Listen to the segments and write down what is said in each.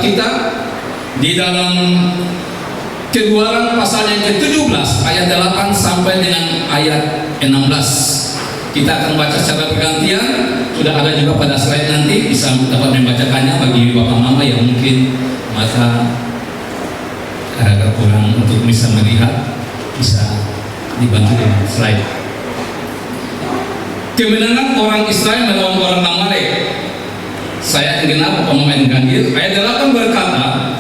Alkitab kita di dalam Keluaran pasal yang ke-17 ayat 8 sampai dengan ayat 16. Kita akan baca secara bergantian. Sudah ada juga pada slide, nanti bisa dapat membacakannya bagi bapak mama yang mungkin mata agak kurang untuk bisa melihat, bisa dibantu dengan slide. Kemenangan orang Israel melawan orang Amalek. Saya genap pemain ganjil. Ayat 8 berkata,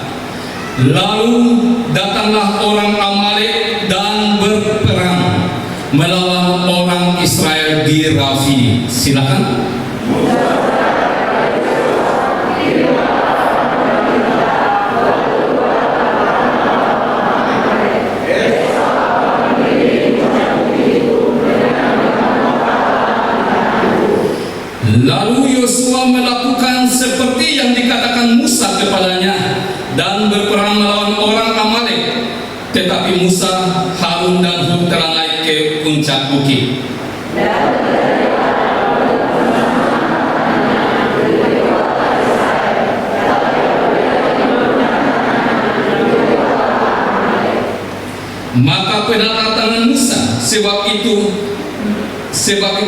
lalu datanglah orang Amalek dan berperang melawan orang Israel di Rafi. Silakan. Lalu Yosua melakukan seperti yang dikatakan Musa kepadanya dan berperang melawan orang Amalek. Tetapi Musa, Harun dan Hur telah naik ke puncak bukit. Maka pedanglah tangan Musa, sebab itu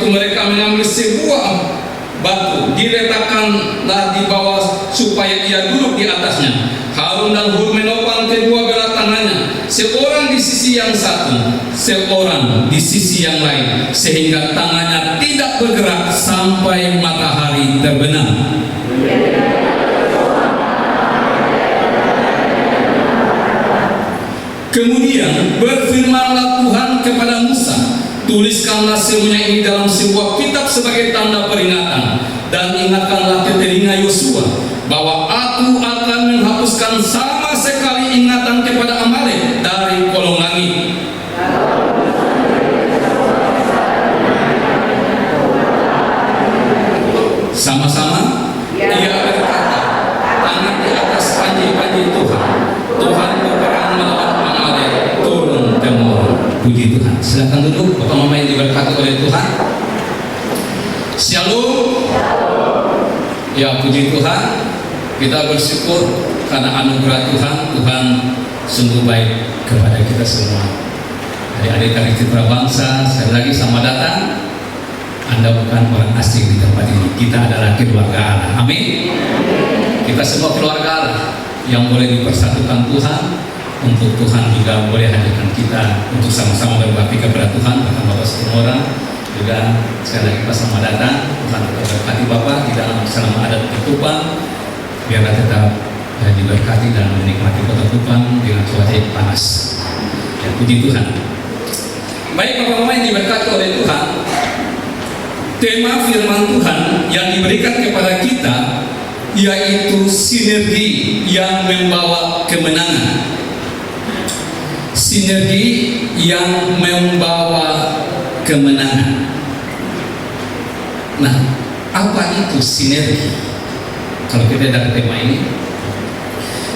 mereka mengambil sebuah batu, diletakkanlah di bawah supaya ia duduk di atasnya. Harun dan Hur menopang kedua belah tangannya, seorang di sisi yang satu, seorang di sisi yang lain, sehingga tangannya tidak bergerak sampai matahari terbenam. Kemudian berfirmanlah Tuhan kepada Musa, tuliskanlah semuanya ini dalam sebuah kitab sebagai tanda peringatan, dan ingatkanlah ke telinga Yosua bahwa aku akan menghapuskan sama sekali ingatan kepada Amalek dari kolong langit. Sama-sama ia berkata, tangan di atas panji-panji Tuhan, Tuhan berperang melawan Amalek turun temurun. Puji Tuhan. Silakan duduk bapak mama yang diberkati oleh Tuhan. Shalom. Ya, puji Tuhan. Kita bersyukur karena anugerah Tuhan. Tuhan sungguh baik kepada kita semua. Adik-adik dari Citra Bangsa, sekali lagi selamat datang. Anda bukan orang asing di tempat ini. Kita adalah keluarga Allah. Amin. Kita semua keluarga Allah yang boleh dipersatukan Tuhan, untuk Tuhan juga boleh hadirkan kita untuk sama-sama berbakti kepada Tuhan. Bahkan Bapak semua orang juga sekali lagi Pak selamat datang. Tuhan tetap berkati Bapak di dalam selama adat Kupang, biarlah tetap diberkati dan menikmati kota Kupang dengan cuaca yang panas. Ya, puji Tuhan. Baik Bapak-Bapak yang diberkati oleh Tuhan, tema firman Tuhan yang diberikan kepada kita yaitu sinergi yang membawa kemenangan. Sinergi yang membawa kemenangan. Nah, apa itu sinergi? Kalau kita dari tema ini,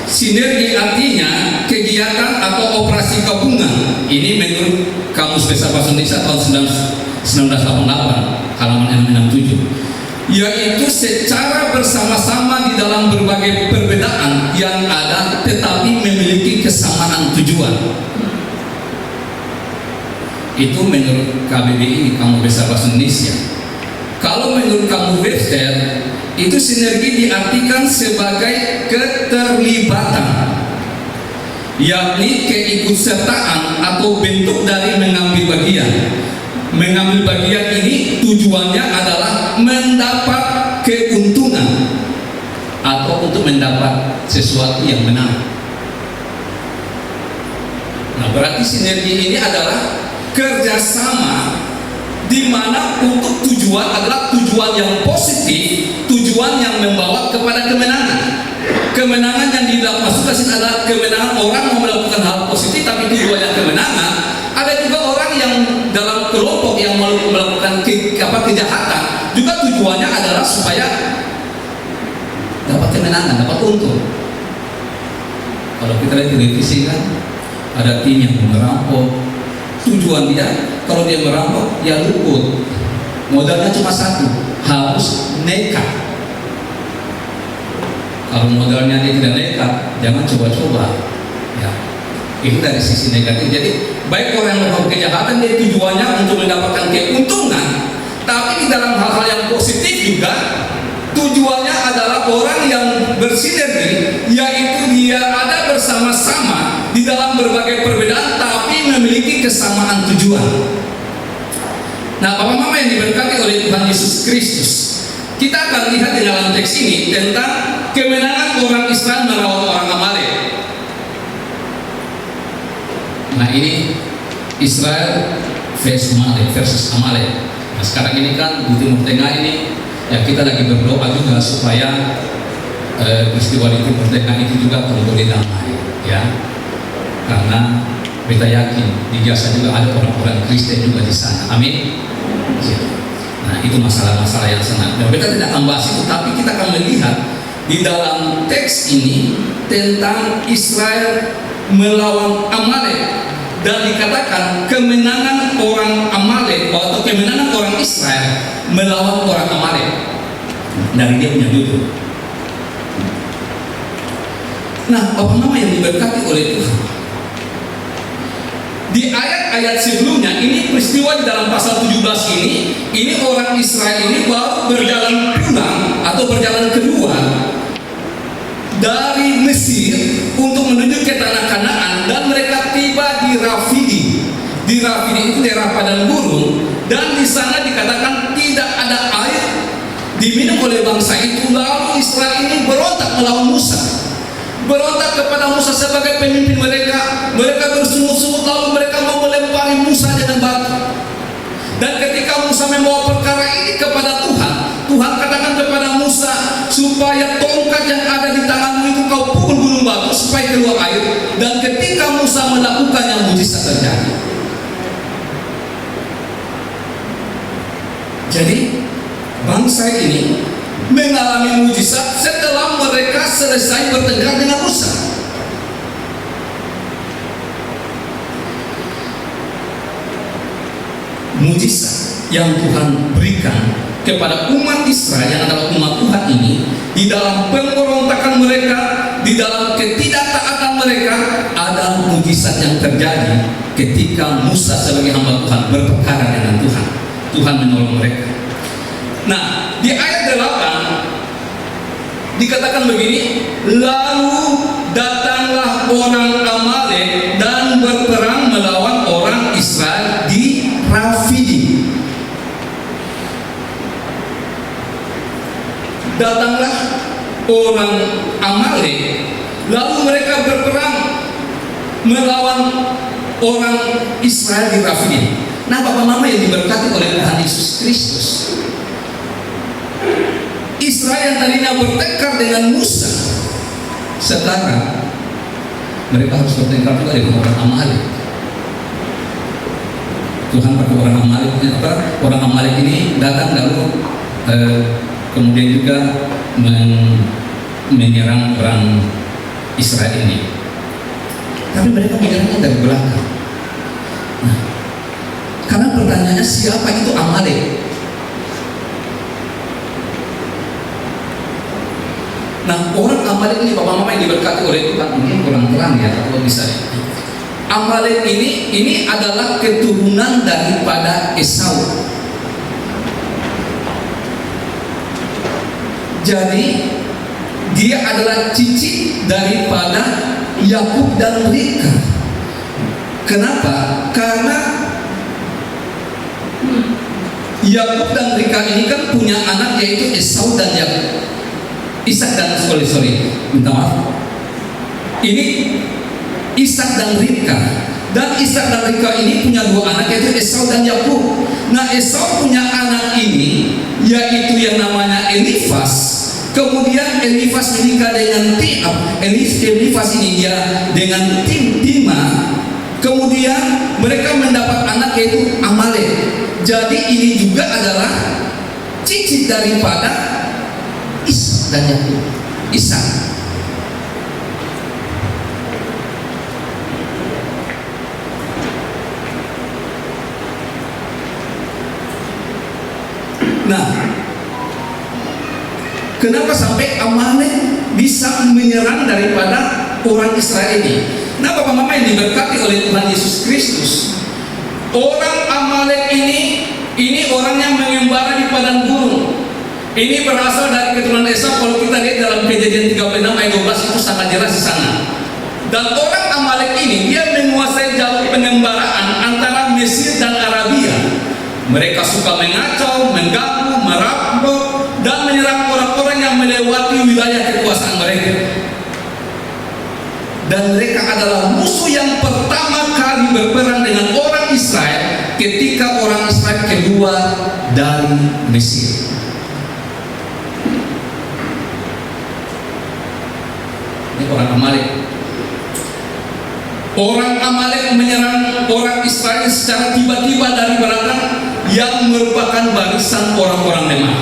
sinergi artinya kegiatan atau operasi gabungan. Ini menurut Kamus Besar Bahasa Indonesia tahun 1988, halaman 667. Yaitu secara bersama-sama di dalam berbagai perbedaan yang ada tetapi memiliki kesamaan tujuan. Itu menurut KBBI, Kamus Besar Bahasa Indonesia. Kalau menurut Kamus Webster, itu sinergi diartikan sebagai keterlibatan, yakni keikutsertaan atau bentuk dari mengambil bagian. Mengambil bagian ini tujuannya adalah mendapat keuntungan atau untuk mendapat sesuatu yang benar. Nah, berarti sinergi ini adalah kerjasama di mana untuk tujuan adalah tujuan yang positif, tujuan yang membawa kepada kemenangan. Kemenangan yang dimaksudkan adalah kemenangan orang mau melakukan hal positif tapi tujuannya kemenangan. Ada juga orang yang dalam kelompok yang melakukan kejahatan juga tujuannya adalah supaya dapat kemenangan, dapat untung. Kalau kita lihat televisi kan ada tim yang merampok, tujuan dia kalau dia merampok ya luput, modalnya cuma satu, harus nekat. Kalau modalnya dia tidak nekat, jangan coba-coba. Ya, itu dari sisi negatif. Jadi baik orang yang melakukan kejahatan dia tujuannya untuk mendapatkan keuntungan, tapi di dalam hal-hal yang positif juga tujuannya adalah orang yang bersinergi, yaitu dia ada bersama-sama di dalam berbagai perbedaan tapi memiliki kesamaan tujuan. Nah, Bapak Mama yang diberkati oleh Tuhan Yesus Kristus, kita akan lihat di dalam teks ini tentang kemenangan orang Israel melawan orang Amalek. Nah, ini Israel versus Amalek. Nah, sekarang ini kan di Timur Tengah ini, ya kita lagi berdoa juga supaya peristiwa di Timur Tengah itu juga boleh damai, ya. Karena kita yakin di Gaza juga ada orang-orang Kristen juga di sana. Amin. Nah, itu masalah-masalah yang sangat. Dan kita tidak akan bahas itu, tapi kita akan melihat di dalam teks ini tentang Israel melawan Amalek, dan dikatakan kemenangan orang Amalek atau kemenangan orang Israel melawan orang Amalek. Dari dia punya judul. Nah, Bapak Mama yang diberkati oleh Tuhan, di ayat-ayat sebelumnya ini peristiwa di dalam pasal 17 ini orang Israel ini baru berjalan pulang atau berjalan keluar dari Mesir untuk menuju ke tanah Kanaan, dan mereka tiba di Rafidi. Di Rafidi itu daerah padang gurun, dan di sana dikatakan tidak ada air diminum oleh bangsa itu. Lalu Israel ini berontak melawan Musa. Berontak kepada Musa sebagai pemimpin mereka. Mereka bersungut-sungut, lalu mereka mau melempari Musa dengan batu. Dan ketika Musa membawa perkara ini kepada Tuhan, Tuhan katakan kepada Musa supaya tongkat yang ada di tanganmu itu kau pukul gunung batu supaya keluar air. Dan ketika Musa melakukannya, mujizat terjadi. Jadi bangsa ini mengalami mujizat setelah mereka selesai bertengkar dengan Musa. Mujizat yang Tuhan berikan kepada umat Israel yang adalah umat Tuhan ini, di dalam pemberontakan mereka, di dalam ketidaktaatan mereka, ada mujizat yang terjadi ketika Musa sebagai hamba Tuhan berperkara dengan Tuhan. Tuhan menolong mereka. Nah, di ayat 8 dikatakan begini, lalu datanglah orang Amalek dan berperang melawan orang Israel di Rafidi. Datanglah orang Amalek, lalu mereka berperang melawan orang Israel di Rafidi. Nah, Bapak Mama yang diberkati oleh Tuhan Yesus Kristus, Israel yang tadinya bertengkar dengan Musa, sekarang mereka harus bertengkar juga dengan orang Amalek. Tuhan pakai orang Amalek, orang Amalek ini datang lalu kemudian juga menyerang orang Israel ini. Tapi mereka menyerangnya dari belakang. Nah, karena pertanyaannya siapa itu Amalek? Nah, orang Amalek ini, Bapak Mama yang diberkati oleh Tuhan, mungkin kurang terang ya, kalau bisa. Amalek ini adalah keturunan daripada Esau. Jadi dia adalah cicit daripada Yakub dan Ribka. Kenapa? Karena Yakub dan Ribka ini kan punya anak yaitu Esau dan Yakub. Ishak dan minta maaf. Ini Ishak dan Ribka. Dan Ishak dan Ribka ini punya dua anak yaitu Esau dan Yakub. Nah, Esau punya anak ini yaitu yang namanya Elifas. Kemudian Elifas menikah dengan Elifas ini dia dengan Tima. Kemudian mereka mendapat anak yaitu Amalek. Jadi ini juga adalah cicit daripada Ishak dan Yakub. Ishak. Nah, kenapa sampai Amalek bisa menyerang daripada orang Israel ini. Nah, Bapak Mama yang diberkati oleh Tuhan Yesus Kristus, orang Amalek ini orang yang mengembara di padang gurun. Ini berasal dari keturunan Esau. Kalau kita lihat dalam Kejadian 36 ayat 12 itu sangat jelas di sana. Dan orang Amalek ini dia menguasai jalur pengembaraan antara Mesir dan Arabia. Mereka suka mengacau, mengganggu, merampok, dan menyerang orang-orang yang melewati wilayah kekuasaan mereka. Dan mereka adalah musuh yang pertama kali berperang dengan orang Israel ketika orang Israel keluar dari Mesir. Ini orang Amalek. Orang Amalek menyerang orang Israel secara tiba-tiba dari belakang yang merupakan barisan orang-orang lemah.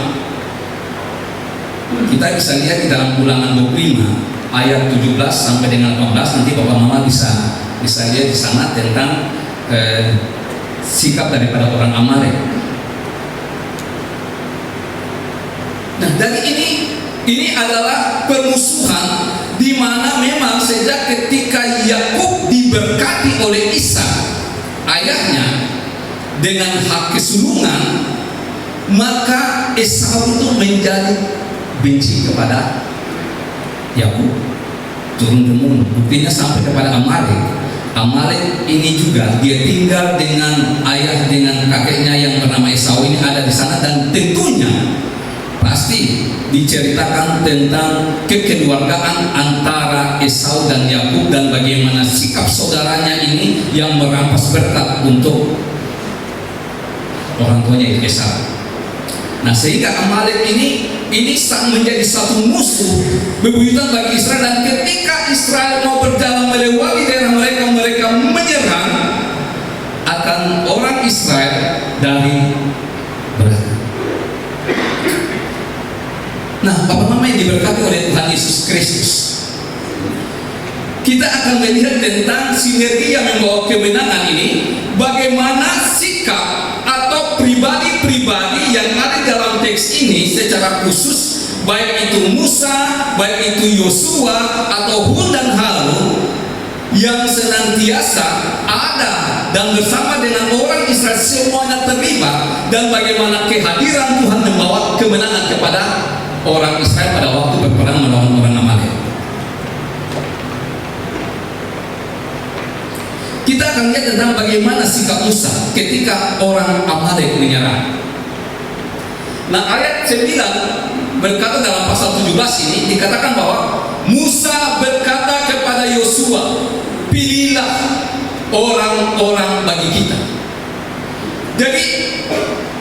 Kita bisa lihat di dalam Ulangan 25 ayat 17 sampai dengan 18. Nanti Bapak Mama bisa lihat di sana tentang sikap daripada orang Amalek. Nah, dari ini adalah permusuhan di mana memang sejak ketika Yakub diberkati oleh Ishak ayahnya dengan hak kesulungan, maka Esau itu menjadi benci kepada Yakub, turun-temurun. Buktinya sampai kepada Amalek. Amalek ini juga dia tinggal dengan ayah dengan kakeknya yang bernama Esau ini ada di sana, dan tentunya pasti diceritakan tentang kekeluargaan antara Esau dan Yakub dan bagaimana sikap saudaranya ini yang merampas berkat untuk orang tuanya Esau. Nah, sehingga Amalek ini menjadi satu musuh bebuyutan bagi Israel, dan ketika Israel mau berjalan melewati daerah mereka, mereka menyerang akan orang Israel dari belakang. Nah, Bapak Mama yang diberkati oleh Tuhan Yesus Kristus, kita akan melihat tentang sinergi yang membawa kemenangan ini, bagaimana sikap atau pribadi-pribadi yang ada dalam teks ini secara khusus, baik itu Musa, baik itu Yosua atau Hur dan Harun, yang senantiasa ada dan bersama dengan orang Israel semuanya terlibat, dan bagaimana kehadiran Tuhan membawa kemenangan kepada orang Israel pada waktu berperang melawan orang Amalek. Kita akan lihat tentang bagaimana sikap Musa ketika orang Amalek menyerang. Nah, ayat 9 berkata dalam pasal 17 ini dikatakan bahwa Musa berkata kepada Yosua, pilihlah orang-orang bagi kita. Jadi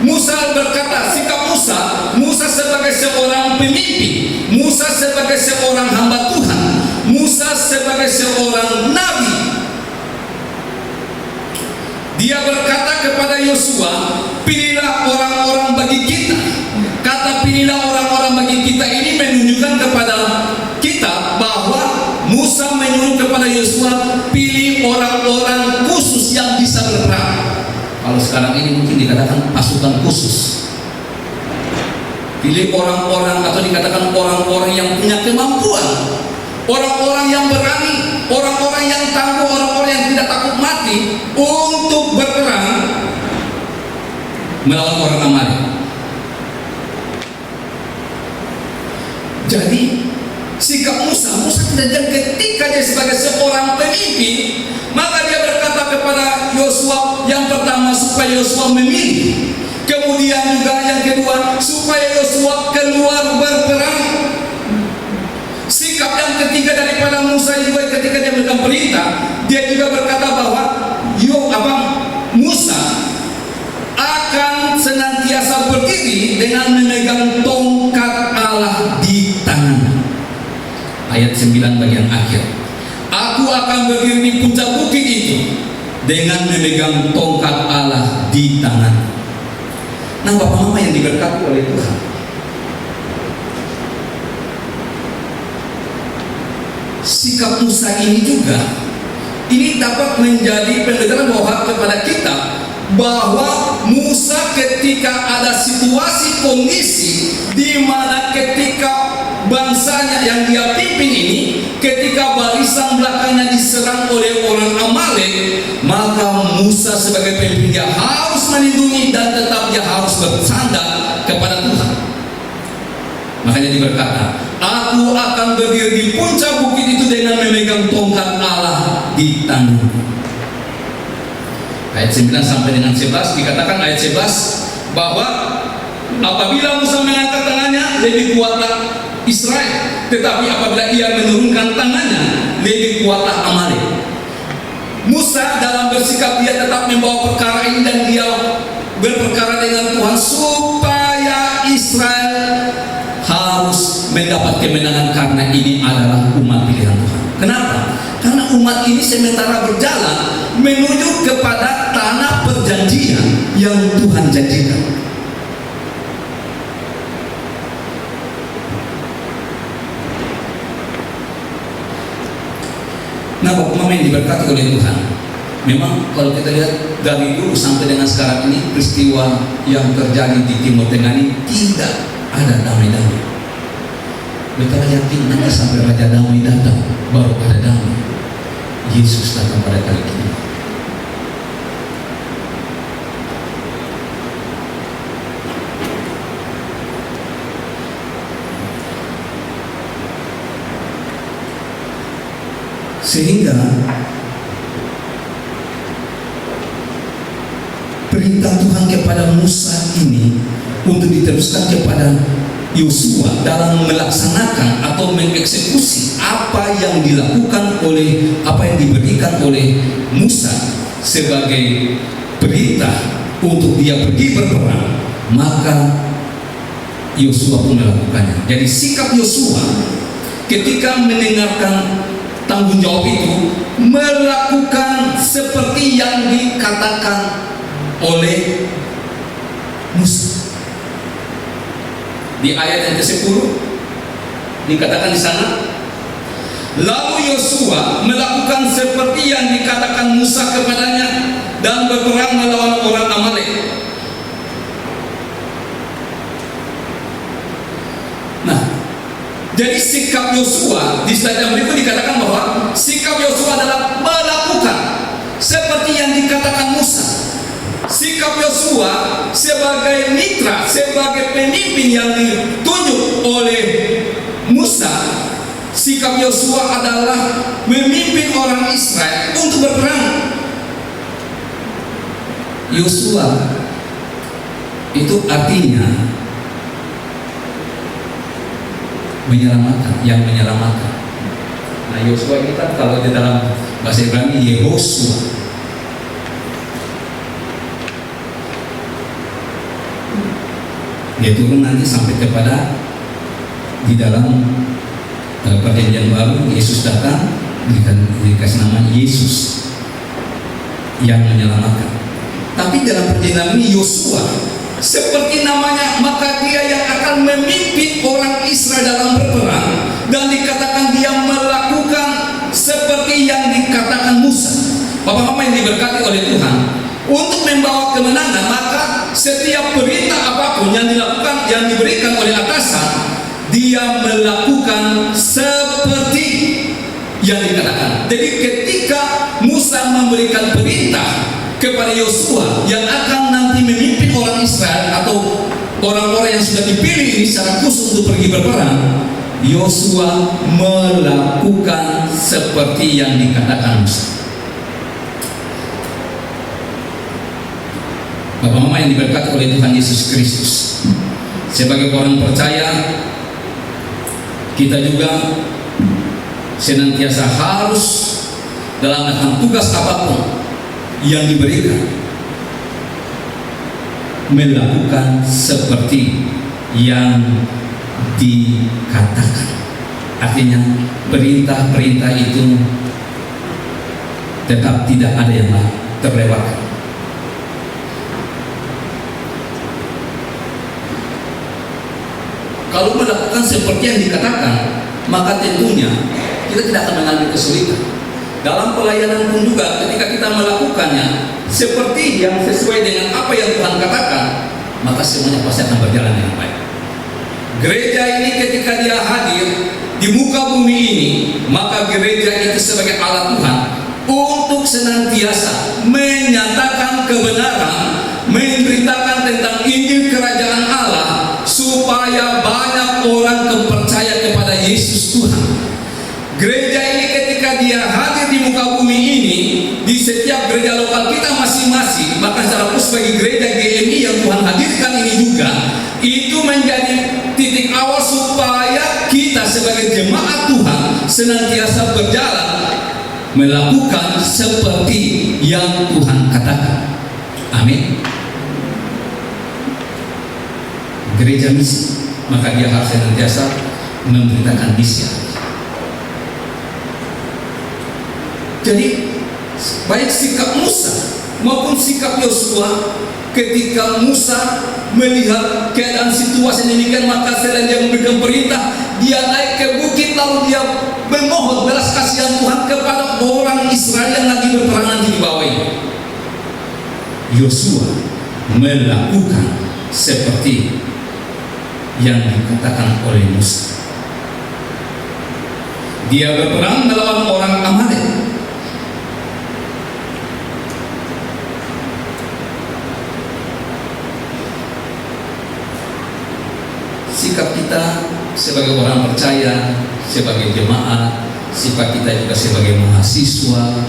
Musa berkata, sikap Musa sebagai seorang pemimpin, Musa sebagai seorang hamba Tuhan, Musa sebagai seorang nabi, dia berkata kepada Yosua, pilihlah orang-orang bagi kita. Kata pilihlah orang-orang bagi kita ini menunjukkan kepada kita bahwa Musa menyuruh kepada Yosua, pilih orang-orang khusus yang bisa berperang. Kalau sekarang ini mungkin dikatakan pasukan khusus. Pilih orang-orang atau dikatakan orang-orang yang punya kemampuan, orang-orang yang berani, orang-orang yang tangguh, orang-orang yang tidak takut mati untuk berperang melawan orang Amalek. Jadi sikap Musa tidak, ketika dia sebagai seorang pemimpin, maka dia berkata kepada Yosua yang pertama supaya Yosua memilih, kemudian juga yang kedua supaya Yosua keluar berperang. Sikap yang ketiga daripada Musa juga ketika dia memberikan perintah, dia juga berkata bahwa Musa akan senantiasa berdiri dengan memegang tongkat Allah di tangan. Ayat 9 bagian akhir, aku akan berdiri di puncak bukit itu dengan memegang tongkat Allah di tangan. Nah, Bapak Mama yang diberkati oleh Tuhan, sikap Musa ini juga dapat menjadi pembelajaran bahwa kepada kita bahwa Musa ketika ada situasi kondisi di mana ketika bangsanya yang dia pimpin ini, ketika barisan belakangnya diserang oleh orang Amalek, maka Musa sebagai pemimpin dia harus melindungi dan tetap dia harus bersandar kepada Tuhan. Makanya dia berkata, aku akan berdiri di puncak bukit itu dengan memegang tongkat Allah di tanganku. Ayat 9 sampai dengan 11 dikatakan, ayat 11, bahwa apabila Musa mengangkat tangannya, lebih kuatlah Israel, tetapi apabila ia menurunkan tangannya, lebih kuatlah Amalek. Musa dalam bersikap dia tetap membawa perkara ini dan dia berperkara dengan Tuhan supaya Israel harus mendapat kemenangan, karena ini adalah umat pilihan Tuhan. Kenapa? Karena umat ini sementara berjalan menuju kepada tanah perjanjian yang Tuhan janjikan. Nah, Bapak yang diberkati oleh Tuhan, memang kalau kita lihat dari dulu sampai dengan sekarang ini, peristiwa yang terjadi di Timur Tengah ini tidak ada damai-damai. Betapa yakin nanti sampai Raja Damai datang, baru ada damai. Yesus datang pada kali ini. Sehingga perintah Tuhan kepada Musa ini untuk diteruskan kepada Yosua dalam melaksanakan atau mengeksekusi apa yang dilakukan oleh, apa yang diberikan oleh Musa sebagai perintah untuk dia pergi berperang, maka Yosua pun melakukannya. Jadi sikap Yosua ketika mendengarkan tanggung jawab itu, melakukan seperti yang dikatakan oleh Musa. Di ayat yang ke-10 dikatakan di sana, lalu Yosua melakukan seperti yang dikatakan Musa kepadanya dan berperang melawan orang Amalek. Nah, jadi sikap Yosua di slide yang berikut dikatakan bahwa sikap Yosua adalah melakukan seperti yang dikatakan Musa. Sikap Yosua sebagai mitra, sebagai pemimpin yang ditunjuk oleh Musa, sikap Yosua adalah memimpin orang Israel untuk berperang. Yosua itu artinya menyelamatkan, yang menyelamatkan. Nah, Yosua ini kan kalau di dalam bahasa Ibrani Yehosua. Dia turun nanti sampai kepada di dalam perjanjian baru, Yesus datang, dikasih nama Yesus yang menyelamatkan. Tapi dalam perjanjian ini Yosua seperti namanya, maka dia yang akan memimpin orang Israel dalam berperang, dan dikatakan dia melakukan seperti yang dikatakan Musa. Bapak-bapak yang diberkati oleh Tuhan, untuk membawa kemenangan, maka setiap perintah apapun yang dilakukan, yang diberikan oleh atasan, dia melakukan seperti yang dikatakan. Jadi ketika Musa memberikan perintah kepada Yosua yang akan nanti memimpin orang Israel atau orang-orang yang sudah dipilih ini secara khusus untuk pergi berperang, Yosua melakukan seperti yang dikatakan Musa. Bapak Mama yang diberkati oleh Tuhan Yesus Kristus, sebagai orang percaya, kita juga senantiasa harus dalam melakukan tugas apapun yang diberikan, melakukan seperti yang dikatakan. Artinya perintah-perintah itu tetap tidak ada yang terlewatkan. Kalau melakukan seperti yang dikatakan, maka tentunya kita tidak akan mengalami kesulitan. Dalam pelayanan pun juga, ketika kita melakukannya seperti yang sesuai dengan apa yang Tuhan katakan, maka semuanya pasti akan berjalan dengan baik. Gereja ini ketika dia hadir di muka bumi ini, maka gereja itu sebagai alat Tuhan untuk senantiasa menyatakan kebenaran, memberitakan tentang Injil Kerajaan Allah, supaya banyak orang percaya kepada Yesus Tuhan. Gereja ini ketika dia hadir di muka bumi ini, di setiap gereja lokal kita masing-masing, bahkan secara khusus bagi gereja GMI yang Tuhan hadirkan ini juga, itu menjadi titik awal supaya kita sebagai jemaat Tuhan senantiasa berjalan melakukan seperti yang Tuhan katakan. Amin. Gereja misi, maka dia harus senantiasa memberitakan misi. Jadi baik sikap Musa maupun sikap Yosua, ketika Musa melihat keadaan situasi demikian, maka selain dia memberikan perintah, dia naik ke bukit lalu dia memohon belas kasihan Tuhan kepada orang Israel yang lagi berperang di bawahnya. Yosua melakukan seperti yang dikatakan oleh Musa. Dia berperang melawan orang Amalek. Sikap kita sebagai orang percaya, sebagai jemaat, sifat kita juga sebagai mahasiswa,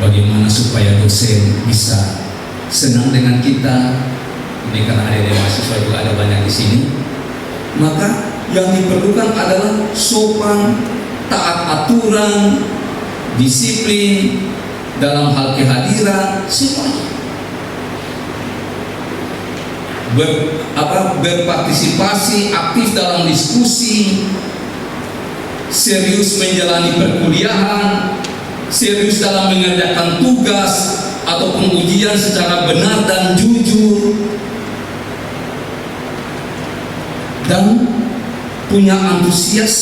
bagaimana supaya dosen bisa senang dengan kita. Ini karena ada mahasiswa juga ada banyak di sini. Maka yang diperlukan adalah sopan, taat aturan, disiplin dalam hal kehadiran, semuanya. Berpartisipasi aktif dalam diskusi, serius menjalani perkuliahan, serius dalam mengerjakan tugas ataupun ujian secara benar dan jujur, dan punya antusias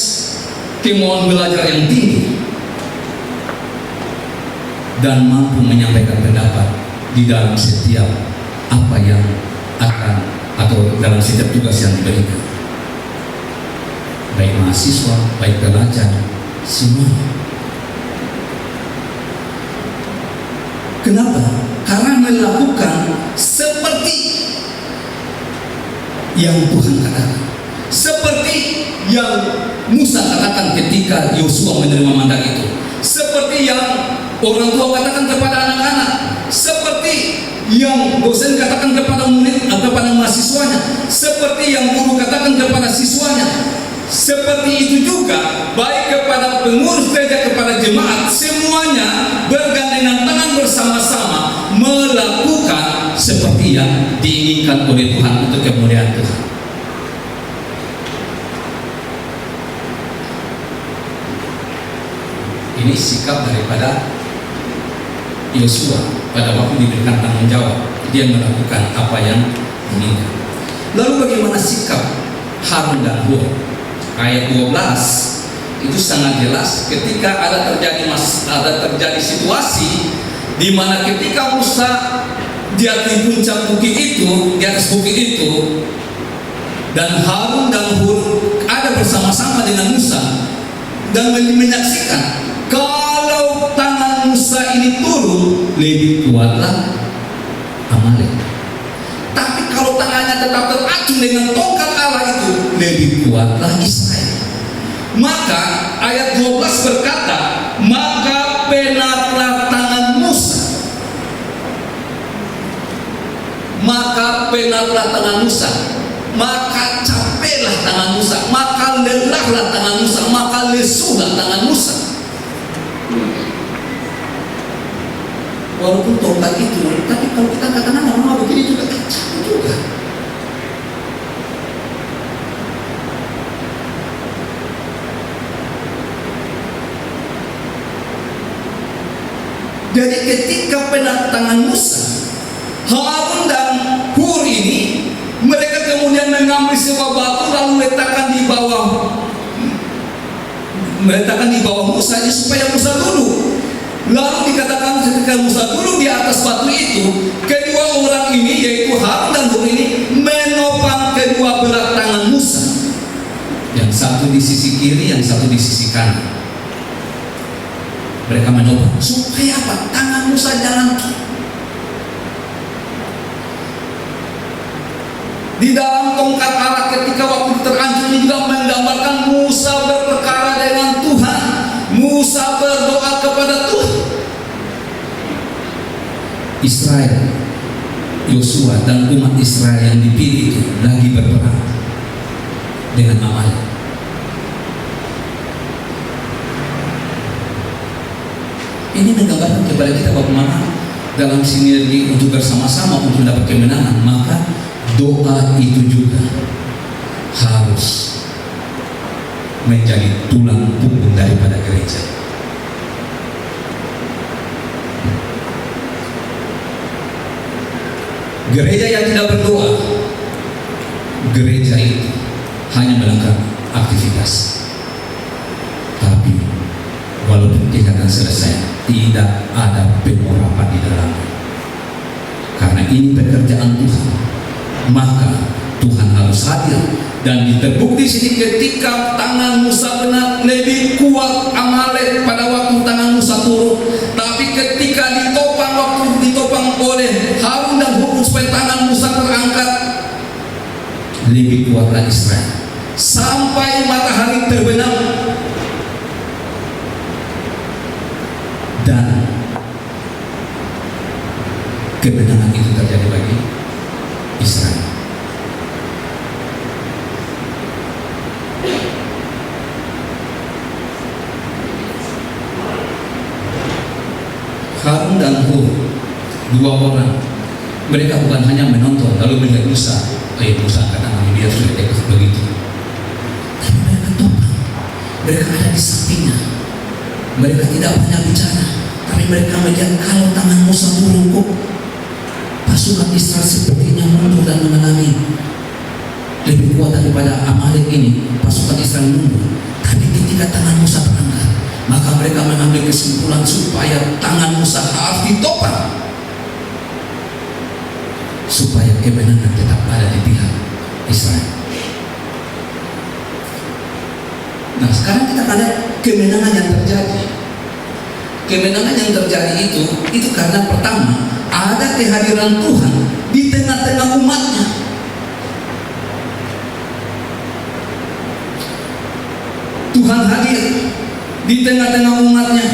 kemauan belajar yang tinggi, dan mampu menyampaikan pendapat di dalam setiap apa yang akan atau dalam setiap tugas yang diberikan, baik mahasiswa, baik pelajar, semuanya. Kenapa? Karena melakukan seperti yang Tuhan katakan, seperti yang Musa katakan ketika Yosua menerima mandat itu, seperti yang orang tua katakan kepada anak-anak, seperti yang dosen katakan kepada murid atau kepada mahasiswanya, seperti yang guru katakan kepada siswanya. Seperti itu juga baik kepada pengurus gereja, kepada jemaat, semuanya bergandengan tangan bersama-sama melakukan seperti yang diinginkan oleh Tuhan untuk kemuliaan Tuhan. Ini sikap daripada Yosua pada waktu diberikan tanggung jawab, dia melakukan apa yang diinginkan. Lalu bagaimana sikap Harun dan Hur? Ayat 12 itu sangat jelas ketika ada terjadi situasi di mana ketika Musa di atas puncak bukit itu, di atas bukit itu, dan Harun dan Hur ada bersama-sama dengan Musa dan menyaksikan kalau tangan Musa ini turun, lebih kuatlah Amalek. Tapi kalau tangannya tetap teracung dengan tongkat Allah itu, lebih kuatlah Israel. Maka ayat 12 berkata, maka penatlah tangan Musa. Maka penatlah tangan Musa, maka capeklah tangan Musa, maka lelahlah tangan Musa, maka lesuhlah tangan Musa. Walaupun tongkat itu, tapi kalau kita katakan normal begini juga capek juga. Jadi ketika penat tangan Musa, Harun dan Hur ini, mereka kemudian mengambil sebuah batu lalu meletakkan di bawah Musa supaya Musa duduk. Lalu dikatakan ketika Musa duduk di atas batu itu, kedua orang ini yaitu Harun dan Hur Yang satu di sisi kiri, yang satu di sisi kanan. Mereka menopang supaya apa? Tangan Musa jangan. Di dalam tongkat Allah ketika waktu terancam ini juga menggambarkan Musa berperkara dengan Tuhan. Musa berdoa kepada Tuhan. Israel, Yosua dan umat Israel yang dipilih itu lagi berperang dengan Amalek. Ini menggambarkan kepada kita bagaimana dalam sinergi untuk bersama-sama untuk mendapat kemenangan, maka doa itu juga harus menjadi tulang punggung daripada gereja. Gereja yang tidak berdoa, gereja itu hanya melengkapi aktivitas, tapi walaupun kegiatan selesai, tidak ada pengurapan di dalamnya. Karena ini pekerjaan Tuhan, maka Tuhan harus hadir. Dan terbukti sini ketika tangan Musa benar lebih kuat Amalek pada waktu tangan Musa turun, tapi ketika ditopang, waktu ditopang oleh Harun dan Hur supaya tangan Musa terangkat, lebih kuatlah Israel sampai matahari terbenam. Dan kemenangan itu terjadi bagi Israel. Harun dan Hur, dua orang, mereka bukan hanya menonton lalu melihat Musa, Musa angkat tangan dia sudah tegas begitu. Tapi mereka topang, mereka ada di sampingnya. Mereka tidak banyak bicara, tapi mereka melihat kalau tangan Musa turun, kok pasukan Israel sepertinya mundur dan mengalami lebih kuat daripada Amalek ini. Pasukan Israel mundur, tapi ketika tangan Musa terangkat, maka mereka mengambil kesimpulan supaya tangan Musa harus ditopang supaya kemenangan tetap ada di pihak Israel. Nah, sekarang kita ada kemenangan yang terjadi. Kemenangan yang terjadi itu karena pertama ada kehadiran Tuhan di tengah-tengah umatnya. Tuhan hadir di tengah-tengah umatnya.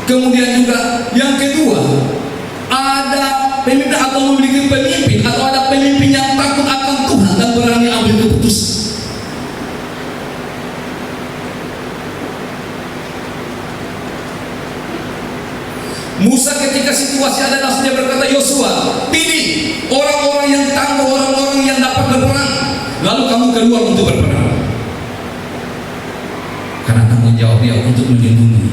Kemudian juga yang kedua, ada pemimpin atau memiliki pemimpin, atau ada pemimpin yang takut akan Tuhan dan berani ambil keputusan. Musa ketika situasi ada, dia berkata, Yosua, pilih orang-orang yang tangguh, orang-orang yang dapat berperang, lalu kamu keluar untuk berperang. Karena tanggung jawab dia untuk melindungi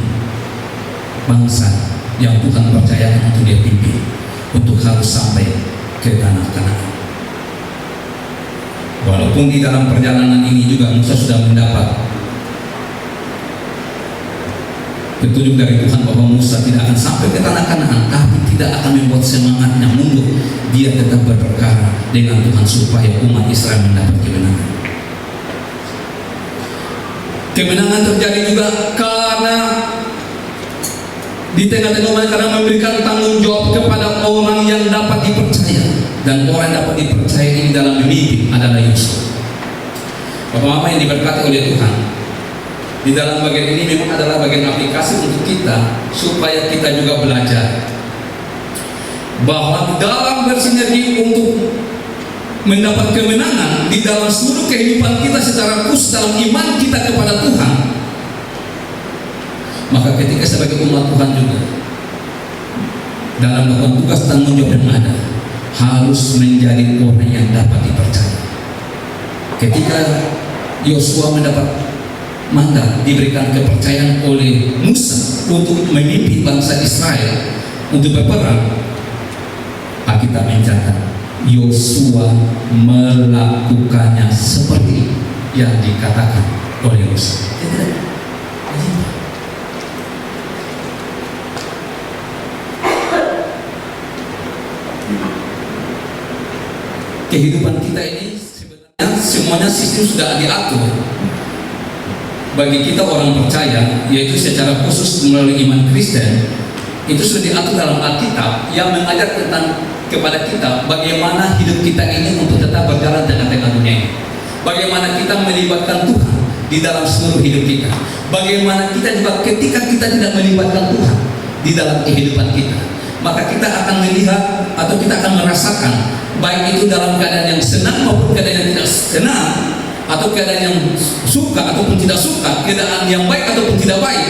bangsa yang Tuhan percayakan untuk dia pimpin, untuk harus sampai ke tanah Kanaan. Walaupun di dalam perjalanan ini juga Musa sudah mendapat petunjuk dari Tuhan bahwa Musa tidak akan sampai ke tanah Kanaan, tapi tidak akan membuat semangatnya mundur. Dia tetap berperkara dengan Tuhan supaya umat Israel mendapat kemenangan. Kemenangan terjadi juga karena di tengah-tengah umat, karena memberikan tanggung jawab kepada orang yang dapat dipercaya, dan orang yang dapat dipercaya ini dalam memimpin adalah Yosua. Bapak-bapak yang diberkati oleh Tuhan, di dalam bagian ini memang adalah bagian aplikasi untuk kita supaya kita juga belajar bahwa dalam bersinergi untuk mendapat kemenangan di dalam seluruh kehidupan kita secara khusus dalam iman kita kepada Tuhan, maka ketika sebagai umat Tuhan juga dalam melakukan tugas tanggung jawab yang ada harus menjadi orang yang dapat dipercaya. Ketika Yosua mendapat mandat, diberikan kepercayaan oleh Musa untuk memimpin bangsa Israel untuk berperang, Alkitab mencatat Yosua melakukannya seperti yang dikatakan oleh Musa. Kehidupan kita ini sebenarnya semuanya sistem sudah diatur. bagi kita orang percaya, yaitu secara khusus melalui iman Kristen, itu sudah diatur dalam Alkitab yang mengajar tentang kepada kita bagaimana hidup kita ini untuk tetap berjalan tengah-tengah dunia ini. Bagaimana kita melibatkan Tuhan di dalam seluruh hidup kita. Bagaimana kita juga ketika kita tidak melibatkan Tuhan di dalam kehidupan kita, maka kita akan melihat atau kita akan merasakan, baik itu dalam keadaan yang senang maupun keadaan yang tidak senang, atau keadaan yang suka ataupun tidak suka, keadaan yang baik ataupun tidak baik,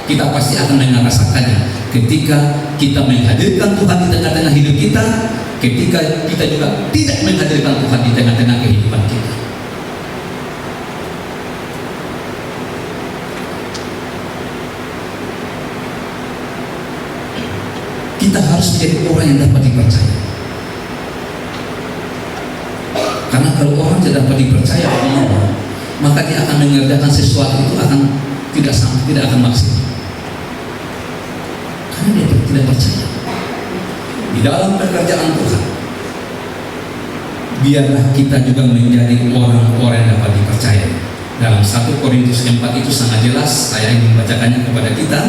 kita pasti akan merasakannya ketika kita menghadirkan Tuhan di tengah-tengah hidup kita, ketika kita juga tidak menghadirkan Tuhan di tengah-tengah kehidupan kita. Kita harus menjadi orang yang dapat dipercaya. Karena kalau orang tidak dapat dipercaya oleh Allah, maka dia akan mengerjakan sesuatu itu tidak akan maksimal. Karena dia tidak percaya di dalam pekerjaan Tuhan. Biarlah kita juga menjadi orang-orang yang dapat dipercaya. Dalam 1 Korintus 4 itu sangat jelas, saya ingin membacakannya kepada kita.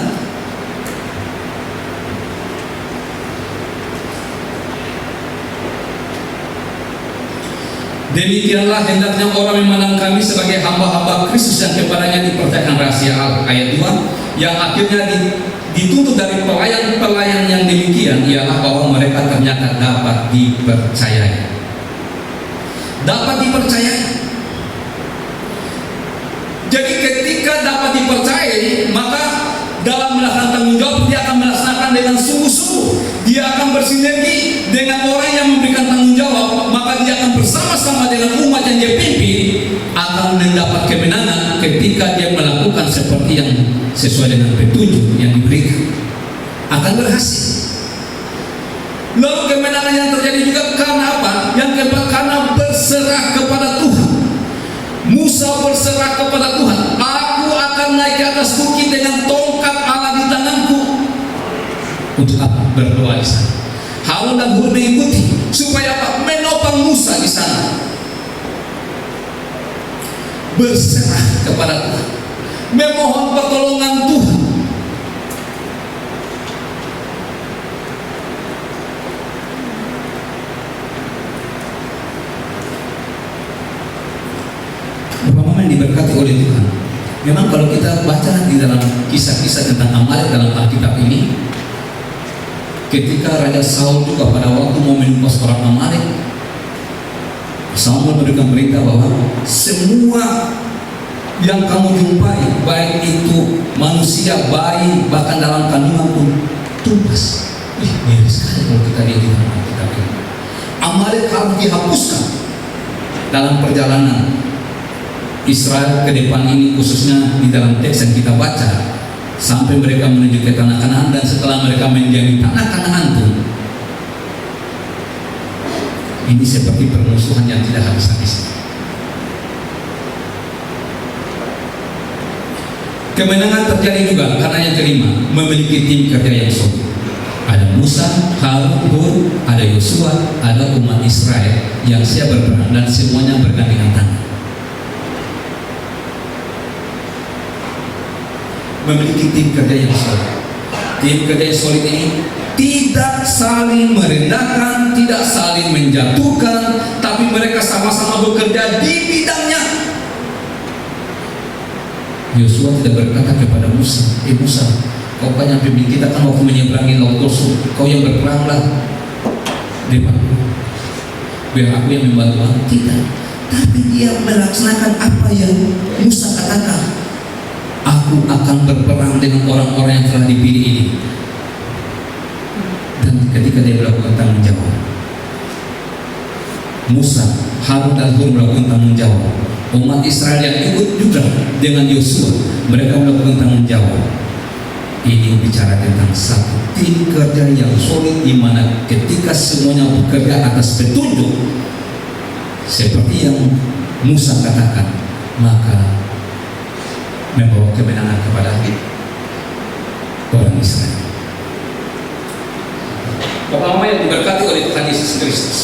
Demikianlah hendaknya orang memandang kami sebagai hamba-hamba Kristus yang kepadanya dipercayakan rahasia Allah. Ayat 2, yang akhirnya dituntut dari pelayan-pelayan yang demikian ialah bahwa mereka ternyata dapat dipercayai. Dapat dipercayai. Jadi ketika dapat dipercayai, maka dalam melaksanakan tanggung jawab dia akan melaksanakan dengan sungguh-sungguh. Dia akan bersinergi dengan orang yang memberikan tanggung jawab, maka dia akan bersama-sama dengan umat yang dia pimpin akan mendapat kemenangan ketika dia melakukan seperti yang sesuai dengan petunjuk yang diberikan, akan berhasil. Lalu kemenangan yang terjadi juga karena apa? Yang keempat, karena berserah kepada Tuhan. Musa berserah kepada Tuhan. Aku akan naik ke atas bukit dengan tongkat Allah di tanganku. Untuk apa? Berdoa di sana. Harun dan Hur mengikuti supaya apa? Menopang Musa di sana. Berserah kepada Tuhan, memohon pertolongan Tuhan. Bapak-bapak yang diberkati oleh Tuhan, memang kalau kita baca di dalam kisah-kisah tentang Amalek dalam Alkitab ini, ketika Raja Saul juga pada waktu mau menumpas orang Amalek, Saul memberikan perintah bahwa semua yang kamu jumpai, baik itu manusia, bayi, bahkan dalam kandungan pun tumpas. Ngeri sekali kalau kita lihat di dalam Alkitab ini. Amalek harus dihapuskan dalam perjalanan Israel ke depan ini, khususnya di dalam teks yang kita baca, sampai mereka menuju ke tanah Kanaan, dan setelah mereka mendiami tanah Kanaan pun ini seperti permusuhan yang tidak habis-habis. Kemenangan terjadi juga karena yang kelima, memiliki tim kerja yang solid. Ada Musa, Harun, Hur, ada Yosua, ada umat Israel yang siap berperang dan semuanya bergandengan tangan. Memiliki tim kerja yang solid. Tim kerja yang solid ini tidak saling merendahkan, tidak saling menjatuhkan, tapi mereka sama-sama bekerja di bidangnya. Yosua tidak berkata kepada Musa, Musa, kau kan yang pimpin kita kan waktu menyeberangi laut Kosor, kau yang berperanglah depanku, biar aku yang membantu aku. Tidak, tapi dia melaksanakan apa yang Musa katakan. Aku akan berperang dengan orang-orang yang telah dipilih ini. Dan ketika dia melakukan tanggung jawab, Musa, Harun dan Hur melakukan tanggung jawab. Umat Israel yang ikut juga dengan Yosua, mereka melakukan tanggung jawab. Ini bicara tentang satu tim kerja yang solid, di mana ketika semuanya bekerja atas petunjuk seperti yang Musa katakan, maka membawa kemenangan kepada orang Israel. Bapak-bapak yang diberkati oleh Tuhan Yesus Kristus,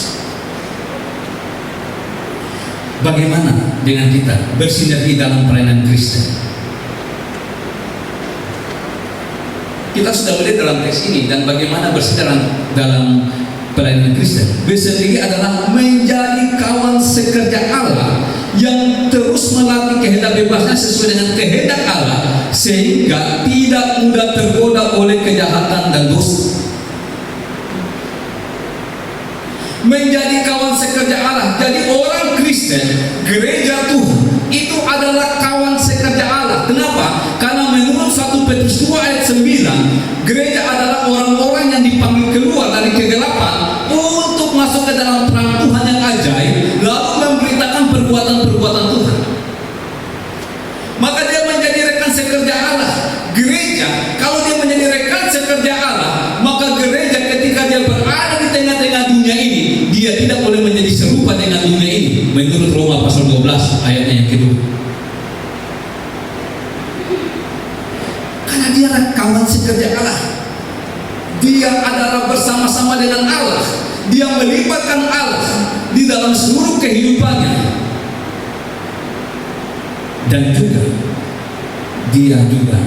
bagaimana dengan kita bersinergi dalam pelayanan Kristen? kita sudah melihat dalam teks ini dan bagaimana bersejarah dalam pelayanan Kristen. Bersendiri adalah menjadi kawan sekerja Allah yang terus melatih kehendak bebasnya sesuai dengan kehendak Allah, sehingga tidak mudah tergoda oleh kejahatan dan dosa. Menjadi kawan sekerja Allah. Jadi orang Kristen, gereja Tuhan itu adalah kawan sekerja Allah. Kenapa? Karena menurut 1 Petrus 2 ayat 9, gereja adalah orang-orang yang dipanggil keluar dari kegelapan untuk masuk ke dalam terang Tuhan yang ajaib, lalu memberitakan perbuatan-perbuatan Tuhan. Maka dia menjadi rekan sekerja Allah. Gereja, kalau dia menjadi rekan sekerja Allah, maka gereja ketika dia berada di tengah-tengah dunia ini, dia tidak boleh menjadi serupa dengan dunia ini. Menurut Roma pasal 12 ayatnya yang kedua. Karena dia adalah kawan sekerja Allah. Dia adalah bersama-sama dengan Allah. Dia melibatkan Allah di dalam seluruh kehidupannya. Dan juga dia juga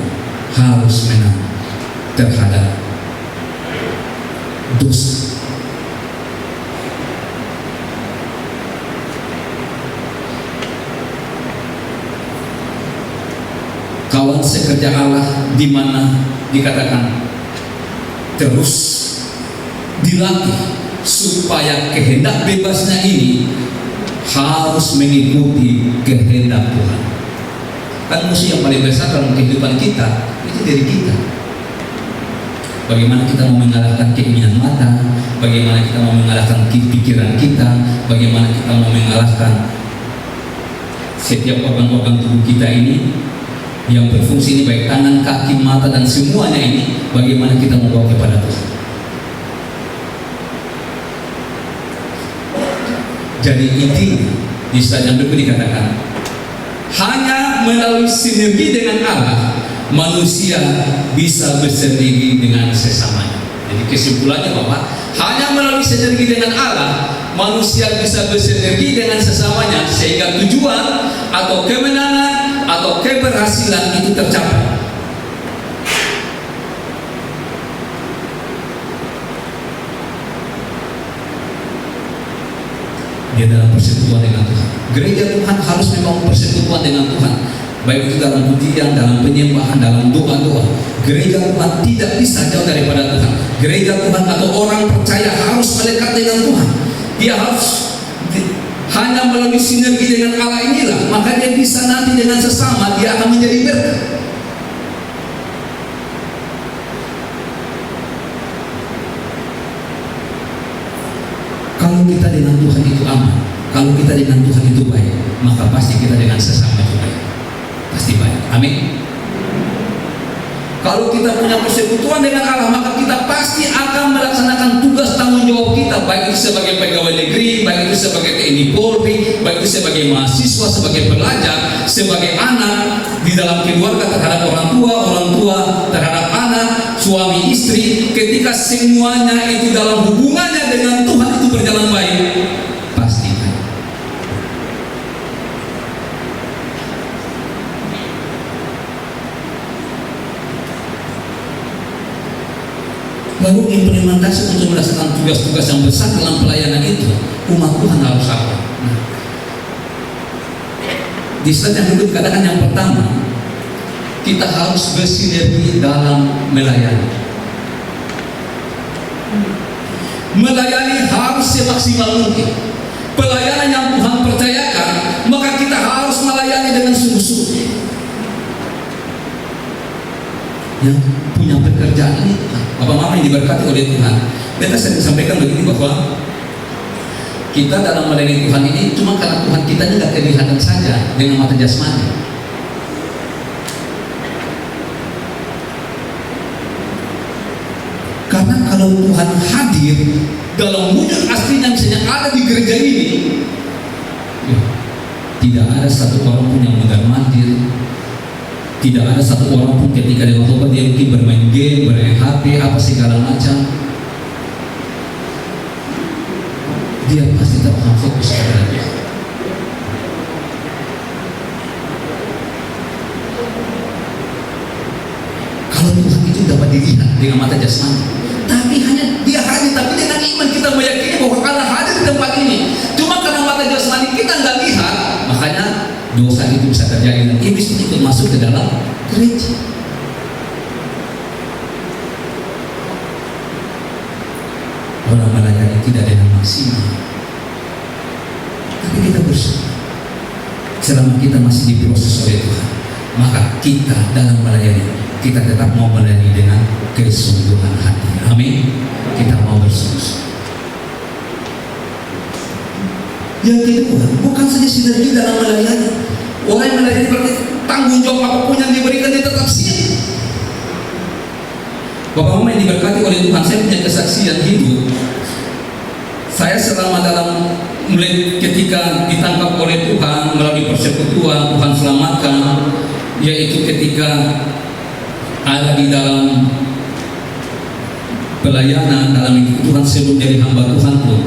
harus menang terhadap dosa. Kawan sekerja Allah di mana dikatakan terus dilatih supaya kehendak bebasnya ini harus mengikuti kehendak Tuhan. Kan musuh yang paling besar dalam kehidupan kita itu diri kita. Bagaimana kita mau mengalahkan keinginan mata, bagaimana kita mau mengalahkan pikiran kita, bagaimana kita mau mengalahkan setiap organ-organ tubuh kita ini yang berfungsi ini, baik tangan, kaki, mata, dan semuanya ini, bagaimana kita membawa kepada Tuhan. Jadi intinya di slide yang berikut dikatakan, hanya melalui sinergi dengan Allah, manusia bisa bersendiri dengan sesamanya. Jadi kesimpulannya bahwa hanya melalui sinergi dengan Allah, manusia bisa bersinergi dengan sesamanya, sehingga tujuan atau kemenangan atau keberhasilan itu tercapai. Dia dalam persekutuan dengan Tuhan. Gereja Tuhan harus memang persekutuan dengan Tuhan, baik itu dalam pujian, dalam penyembahan, dalam doa-doa. Gereja Tuhan tidak bisa jauh daripada Tuhan. Gereja Tuhan atau orang percaya harus melekat dengan Tuhan. Dia harus hanya melalui sinergi dengan Allah inilah, maka dia bisa nanti dengan sesama dia akan menjadi berkat. Kalau kita dengan Tuhan itu aman, kalau kita dengan Tuhan itu baik, maka pasti kita dengan sesama juga pasti baik. Amin. Kalau kita punya persekutuan dengan Allah, maka kita pasti akan melaksanakan tugas tanggung jawab kita, baik itu sebagai pegawai negeri, baik itu sebagai TNI Polri, baik itu sebagai mahasiswa, sebagai pelajar, sebagai anak di dalam keluarga, terhadap orang tua terhadap anak, suami istri. Ketika semuanya itu dalam hubungannya dengan Tuhan itu berjalan baik, pasti baik. Lalu implementasi untuk melaksanakan tugas-tugas yang besar dalam pelayanan itu, umat Tuhan harus apa? Nah, di slide yang kedua katakan yang pertama, kita harus bersinergi dalam melayani. Melayani harus semaksimal mungkin. Pelayanan yang Tuhan percayakan, maka kita harus melayani dengan sungguh-sungguh. Yang punya pekerjaan ini Bapak Mama yang diberkati oleh Tuhan. Beta sering sampaikan begini bahwa kita dalam melayani Tuhan ini cuma karena Tuhan kita ini tidak kelihatan saja dengan mata jasmani. Karena kalau Tuhan hadir dalam wujud aslinya misalnya ada di gereja ini, tidak ada satu orang pun yang mundar-mandir. Tidak ada satu orang pun ketika dia waktu dia mungkin bermain game, bermain HP, apa segala macam. Dia pasti tak akan fokus kepada dia. Kalau Tuhan itu itu dapat dilihat dengan mata jasmani, tapi dia hadir. Tapi dengan iman kita meyakini bahwa Allah hadir di tempat ini. Cuma karena mata jasmani kita nggak lihat, makanya dosa itu bisa terjadi dan iblis itu ikut masuk ke dalam gereja. Orang melayani tidak dengan maksimal, tapi kita bersyukur selama kita masih diproses oleh Tuhan, maka kita dalam melayani kita tetap mau melayani dengan kesungguhan hati. Amin. Kita mau bersungguh. Yang kedua, bukan saja sinergi dalam melayani. Orang yang melayani berarti tanggung jawab apapun yang diberikan dia tetap siap. Bapak Mama yang diberkati oleh Tuhan, saya punya kesaksian hidup. Saya selama mulai ketika ditangkap oleh Tuhan melalui persekutuan, Tuhan selamatkan, yaitu ketika ada di dalam pelayanan dalam hidup Tuhan sebelum jadi hamba Tuhan pun.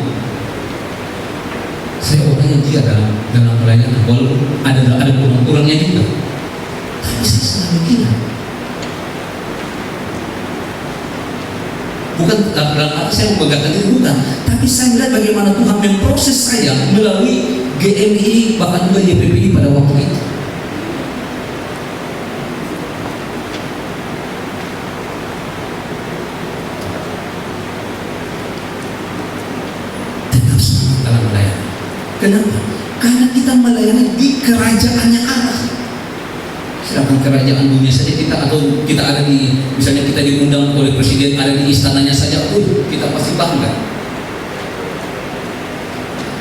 Saya orang yang dia dalam pelayanan, walaupun ada kurang-kurangnya juga, tapi saya selalu gila. Bukan dalam arti saya membanggakan diri, bukan, tapi saya melihat bagaimana Tuhan memproses saya melalui GMI bahkan juga YPPI pada waktu itu. Tetap semangat dalam melayani. Kenapa? Karena kita melayani di kerajaannya Allah. Sedangkan kerajaan dunia saja kita, atau kita ada di, misalnya kita diundang oleh presiden ada di istananya saja, kita pasti bangga.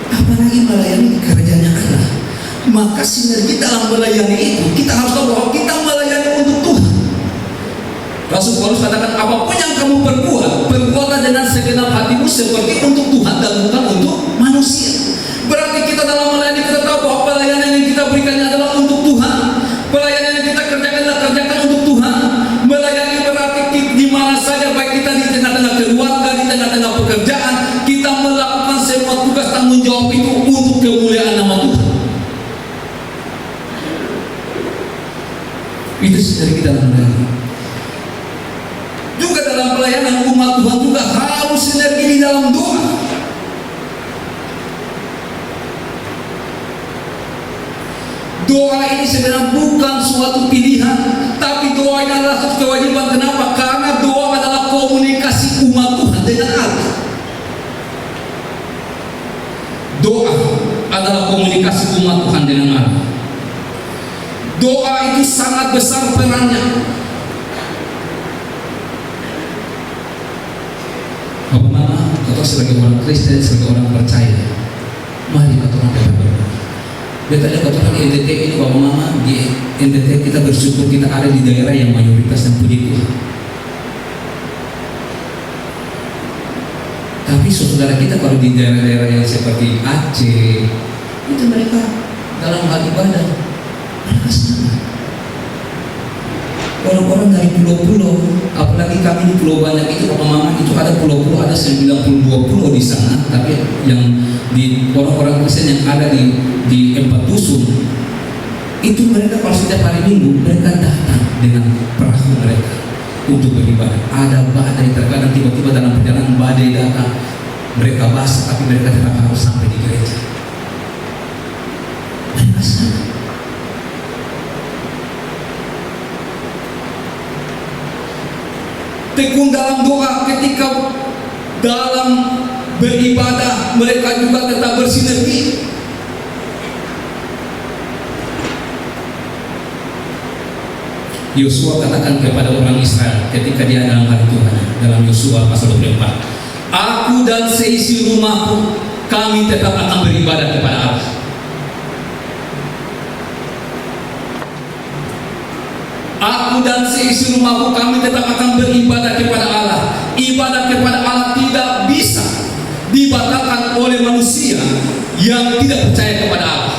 Apalagi melayani di kerajaannya Allah. Maka sinergi dalam melayani itu kita harus tahu bahwa kita melayani untuk Tuhan. Rasul Paulus katakan, apapun yang kamu perbuatlah dengan segenap hatimu seperti untuk Tuhan dan bukan untuk manusia. Berarti kita dalam melayani kita tahu bahwa pelayanan yang kita berikannya adalah untuk Tuhan. Pelayanan yang kita kerjakan untuk Tuhan. Melayani berarti di mana saja, baik kita di tengah-tengah keluarga, di tengah-tengah pekerjaan, kita melakukan semua tugas tanggung jawab itu untuk kemuliaan nama Tuhan. Itu dari kita dalam melayani. Juga dalam pelayanan umat Tuhan juga harus sinergi di dalam doa. Doa ini sebenarnya bukan suatu pilihan, tapi doa ini adalah suatu kewajiban. Kenapa? Karena doa adalah komunikasi umat Tuhan dengan Allah. Doa adalah komunikasi umat Tuhan dengan Allah. Doa itu sangat besar perannya. Bapak Mama, atau sebagai orang Kristen, sebagai orang percaya, mari kita orang berdoa. Betulnya katakan di NTT ini, Bapak Mama, di NTT kita bersyukur kita ada di daerah yang mayoritas dan puji Tuhan. Tapi saudara kita kalau di daerah-daerah yang seperti Aceh, itu mereka dalam hal ibadah mereka senang. Orang-orang dari pulau-pulau, apalagi kami di Pulau Banyak itu, Bapak Mama, itu ada pulau-pulau, ada 92 pulau di sana. Tapi yang di orang-orang Kristen yang ada di 4 dusun itu, mereka kalau setiap hari Minggu mereka datang dengan perahu mereka untuk beribadah. Ada badai, terkadang tiba-tiba dalam perjalanan badai datang, mereka basah tapi mereka tetap harus sampai di gereja. Mereka senang. Tekun dalam doa, ketika dalam beribadah mereka juga tetap bersinergi. Yosua katakan kepada orang Israel ketika dia dalam hari Tuhan, dalam Yosua pasal 24, aku dan seisi rumahku kami tetap akan beribadah kepada Allah. Aku dan seisi rumahku kami tetap akan beribadah kepada Allah. Ibadah kepada Allah tidak bisa dibatalkan oleh manusia yang tidak percaya kepada Allah.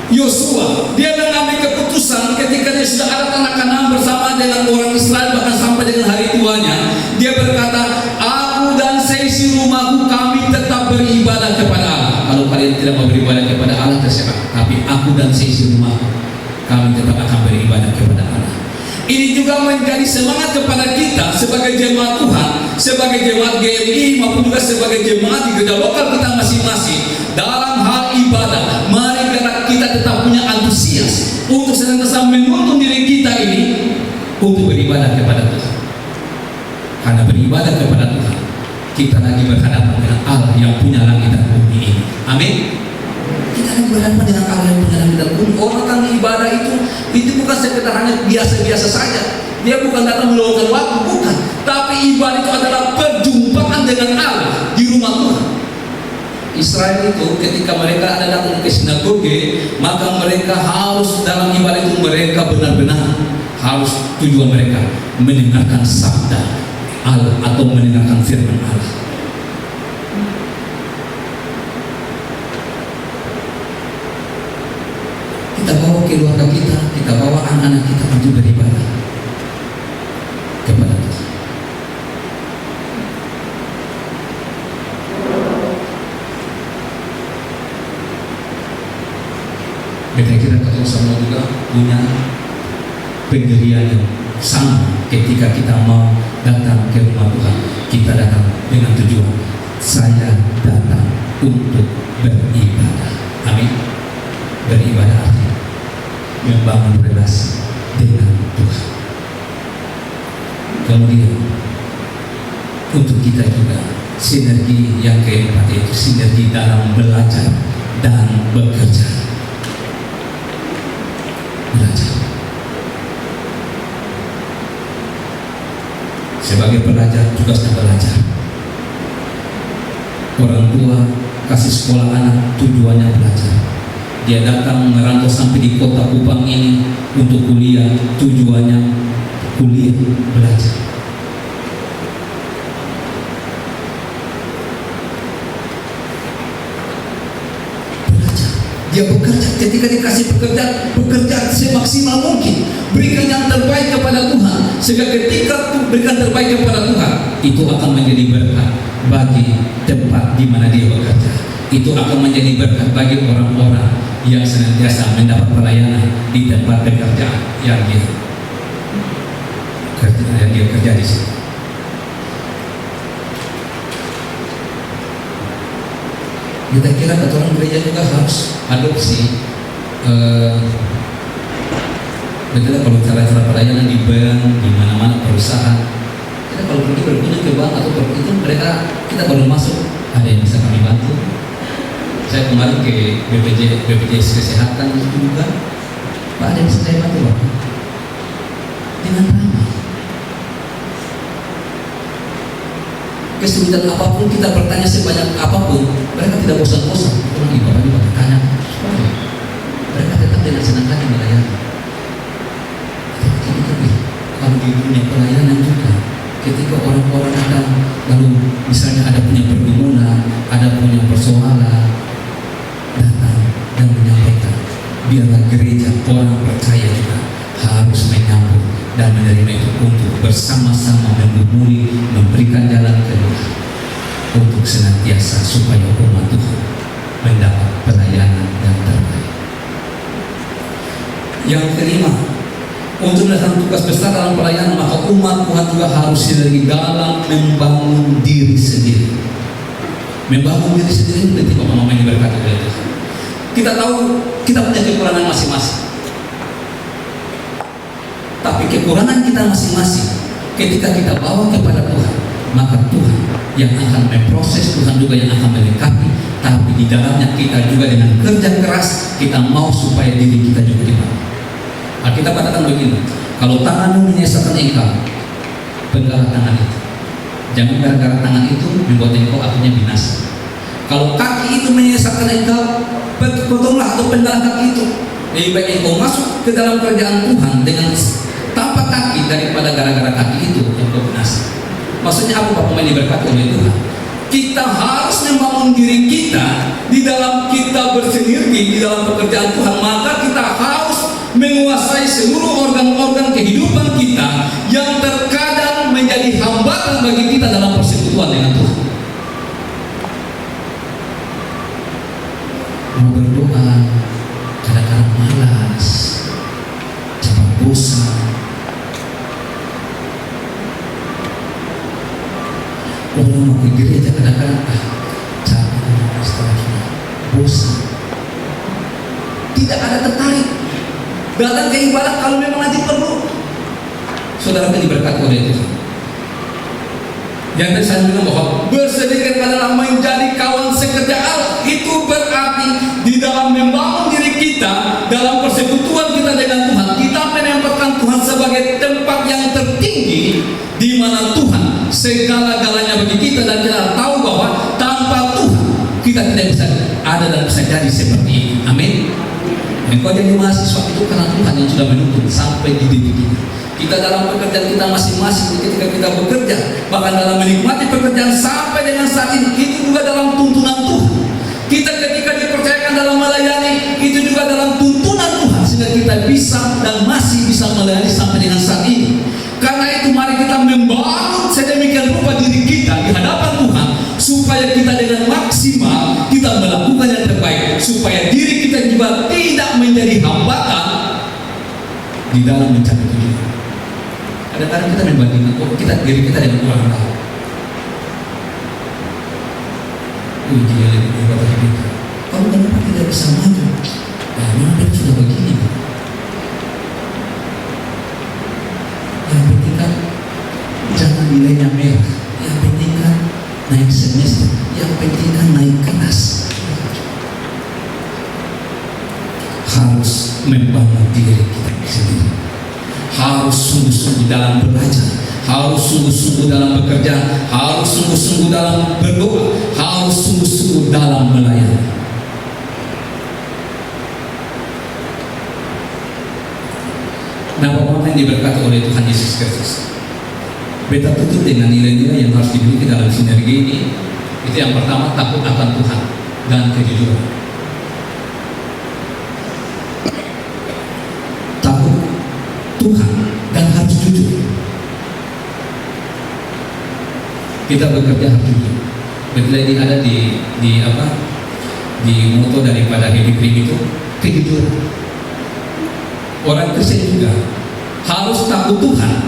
Yosua, dia mengambil keputusan ketika dia sudah ada tanah Kanaan bersama dengan orang Israel, bahkan sampai dengan hari tuanya, dia berkata, aku dan seisi rumahku kami tetap beribadah kepada Allah. Kalau kalian tidak mau beribadah kepada Allah, terserah, tapi aku dan seisi rumahku kami tetap akan beribadah kepada Allah. Ini juga menjadi semangat kepada kita sebagai jemaat Tuhan, sebagai jemaat GMI maupun juga sebagai jemaat di gereja lokal kita masing-masing. Dalam hal ibadah, mari kita tetap punya antusias untuk senantiasa menuntun diri kita ini untuk beribadah kepada Tuhan. Karena beribadah kepada Tuhan, kita lagi berhadapan dengan Allah yang punya langit dan bumi ini. Amin. Kita lagi berhadapan dengan Allah yang punya langit dan bumi. Orang datang ibadah itu bukan sekedar hanya biasa-biasa saja. Dia bukan datang meluangkan waktu, bukan. Tapi ibadah itu adalah perjumpaan dengan Allah di rumah Tuhan. Israel itu ketika mereka ada datang ke sinagoge, maka mereka harus dalam ibadah itu mereka benar-benar harus tujuan mereka mendengarkan sabda Allah atau mendengarkan firman Allah. Kita bawa keluarga kita bawa anak-anak kita untuk beribadah kepada Tuhan. Kita kira kita semua juga punya pendirian yang sama ketika kita mau datang ke rumah Tuhan. Kita datang dengan tujuan, saya datang untuk beribadah. Amin. Beribadah artinya membangun relasi dengan Tuhan. Kemudian untuk kita juga sinergi yang keempat, yaitu sinergi dalam belajar dan bekerja. Belajar. Sebagai pelajar, tugasnya belajar. Orang tua kasih sekolah anak, tujuannya belajar. Dia datang merantau sampai di kota Kupang ini untuk kuliah, tujuannya kuliah, belajar. Dia bekerja, ketika dikasih pekerjaan, bekerja semaksimal mungkin, berikan yang terbaik kepada Tuhan, sehingga ketika berikan terbaik kepada Tuhan, itu akan menjadi berkat bagi tempat di mana dia bekerja. Itu akan menjadi berkat bagi orang-orang yang senantiasa mendapat pelayanan di tempat pekerjaan yang dia kerja di situ. Kita kira orang gereja juga harus adopsi betul kalau cara-cara pelayanan di bank, di mana-mana perusahaan. Kita kalau pergi berkunjung ke bank atau pergi itu kita baru masuk, ada yang bisa kami bantu. Saya kemarin ke BPJS Kesehatan itu juga, Pak, ada yang bisa saya bantu, Pak? Dengan ramah. Kesulitan apapun kita bertanya sebanyak apapun, mereka tidak bosan-bosan. Orang ibadah juga bertanya, mereka tetap dengan senang hati melayani. Kalau di dunia pelayanan juga, ketika orang-orang datang, lalu misalnya ada punya pergumulan, ada punya persoalan, datang dan menyampaikan. Biarlah gereja orang percaya juga harus menyambut dan menerima itu untuk bersama-sama menggumuli, memberikan jalan keluar untuk senantiasa supaya umat Tuhan mendapat pelayanan yang terbaik. Yang kelima, untuk melakukan tugas besar dalam pelayanan, maka umat Tuhan juga harus sinergi dalam membangun diri sendiri. Membangun diri sendiri itu tidak mama ini berkata oleh Tuhan. Kita tahu kita punya kekurangan masing-masing. Tapi kekurangan kita masing-masing ketika kita bawa kepada Tuhan, maka Tuhan yang akan memproses, Tuhan juga yang akan melengkapi. Tapi di dalamnya kita juga dengan kerja keras kita mau supaya diri kita juga dibangun. Kita katakan begini, kalau tanganmu menyesalkan engkau, penggalah tangan itu. Jangan gara-gara tangan itu membuat engkau akhirnya binasa. Kalau kaki itu menyesalkan engkau, potonglah atau penggalah kaki itu. Lebih baik engkau masuk ke dalam kerjaan Tuhan dengan tanpa kaki daripada gara-gara kaki itu engkau binasa. Maksudnya apa Bapak yang diberkati oleh Tuhan? Kita harus membangun diri kita di dalam kita bersinergi di dalam pekerjaan Tuhan, maka kita harus menguasai seluruh organ-organ kehidupan kita yang terkadang menjadi hambatan bagi kita dalam persekutuan dengan Tuhan. Mau berdoa kadang-kadang malas, cepat bosan, mau ke gereja kadang-kadang capek setelah bosan, tidak ada tertarik datang ke ibadah kalau memang nanti perlu. Saudara kan diberkati oleh Tuhan. Yang tadi saya bilang bahwa bersedekah adalah menjadi kawan sekerja Allah. Itu berarti di dalam membangun diri kita, dalam persekutuan kita dengan Tuhan, kita menempatkan Tuhan sebagai tempat yang tertinggi, di mana Tuhan segala-galanya bagi kita, dan kita tahu bahwa tanpa Tuhan kita tidak bisa ada dan bisa jadi seperti ini. Amin. Engkau jadi mahasiswa itu karena Tuhan yang sudah menuntun sampai di titik ini. Kita dalam pekerjaan kita masing-masing, ketika kita bekerja, bahkan dalam menikmati pekerjaan sampai dengan saat ini, itu juga dalam tuntunan Tuhan. Kita ketika dipercayakan dalam melayani, itu juga dalam tuntunan Tuhan, sehingga kita bisa dan masih bisa melayani sampai dengan saat ini. Karena itu mari kita membangun sedemikian rupa diri kita di hadapan Tuhan, supaya kita dengan maksimal kita melakukan yang terbaik, supaya diri kita juga tidak menjadi hambatan di dalam mencari tujuan. Kadang-kadang kita membandingkan diri kita dengan orang lain. Dia lebih hebat dari kita. Kamu kenapa tidak bisa maju? Memang dia sudah begini. Yang penting kan jangan nilainya merah. Yang penting kan naik semester. Yang penting kan naik kelas. Harus membangun diri kita sendiri. Harus sungguh-sungguh dalam belajar, harus sungguh-sungguh dalam bekerja, harus sungguh-sungguh dalam berdoa, harus sungguh-sungguh dalam melayani. Nah, Bapak yang diberkati oleh Tuhan Yesus Kristus, beta tutup dengan nilai-nilai yang harus dimiliki dalam sinergi ini. Itu yang pertama, takut akan Tuhan dan kejujuran. Tuhan dan harus jujur. Kita bekerja harus jujur. Betul, ini ada di moto daripada Hidup itu, kejujuran. Orang Kristen juga harus takut Tuhan,